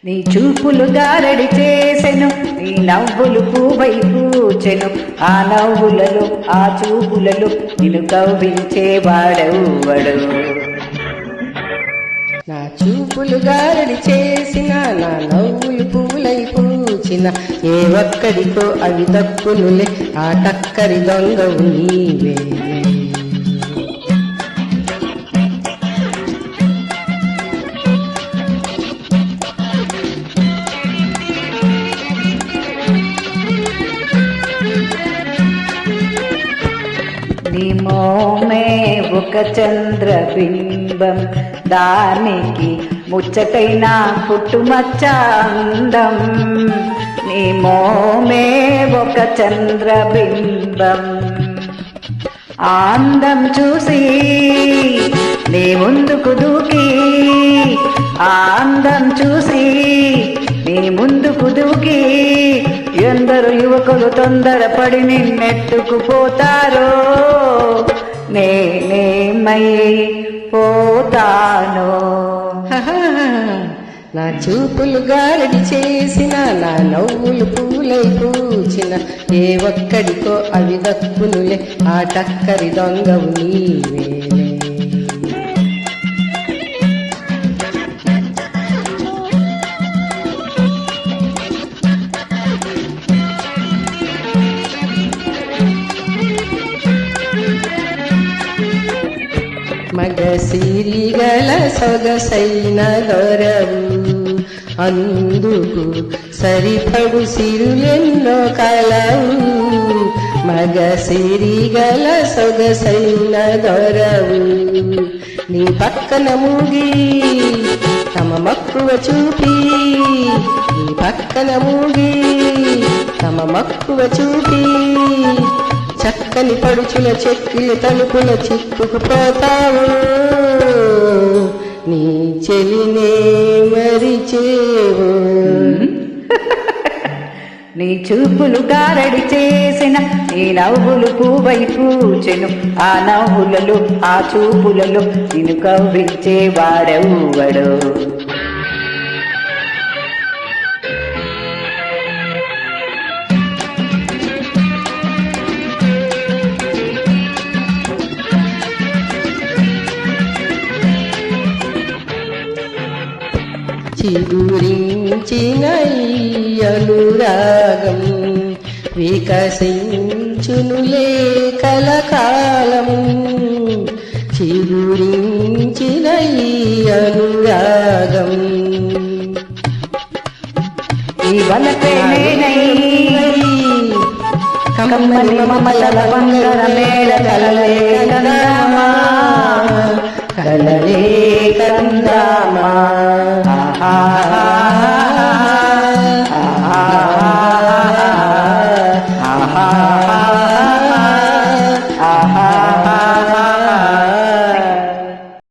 నీ చూపులు గారడి చేసెను, నీ నవ్వులు పువ్వై పూచెను. ఆ నవ్వులలో ఆ చూపులలో నిన్ను కవ్వించేవాడెవ్వడు. నా చూపులు గారడి చేసిన, నా నవ్వులు పువ్వులై పూచిన. ఏ ఒక్కడికో అవి దక్కునులే, ఆ టక్కరి దొంగవు నీవే. నీ మోమే ఒక చంద్రబింబం, దానికి ముచ్చటైన పుట్టుమచ్చ అందం. నీ మోమే ఒక చంద్రబింబం, అందం చూసి నీ ముందుకు దూకి, అందం చూసి నీ ముందుకు దూకి. ఎందరు యువకులు తొందరపడి నిన్నెత్తుకుపోతారో, నేనేమై పోతాను. నా చూపులు గారడి చేసిన, నా నవ్వులు పూలై పూచిన. ఏ ఒక్కడికో అవి దక్కునులే, ఆ టక్కరి దొంగవు నీవేలే. మగ సిరిగల సొగసైన దొరవు, అందుకు సరిపడు సిరులెన్నో కలవు. మగ సిరిగల సొగసైన దొరవు, నీ పక్కన మూగి తమ మక్కువ చూపి. నీ పక్కన మూగి తమ మక్కువ చూపి. చక్కని పడుచుల చెక్కిలి తలుపుల చిక్కుకుపోతావు, నీ చెలినే మరిచేవు. నీ చూపులు గారడి చేసిన, నీ నవ్వులు పువ్వై పూచెను. ఆ నవ్వులలో ఆ చూపులలో నిన్ను కవ్వించేవాడెవ్వడు. చిగురించిన ఈ అనురాగం వికసించునులే కలకాలం. చిగురించిన ఈ అనురాగం ఈ వలపే నేనై కమ్మని మమతల వంగర మేళ కలలే కందామా, కలలే కందామా.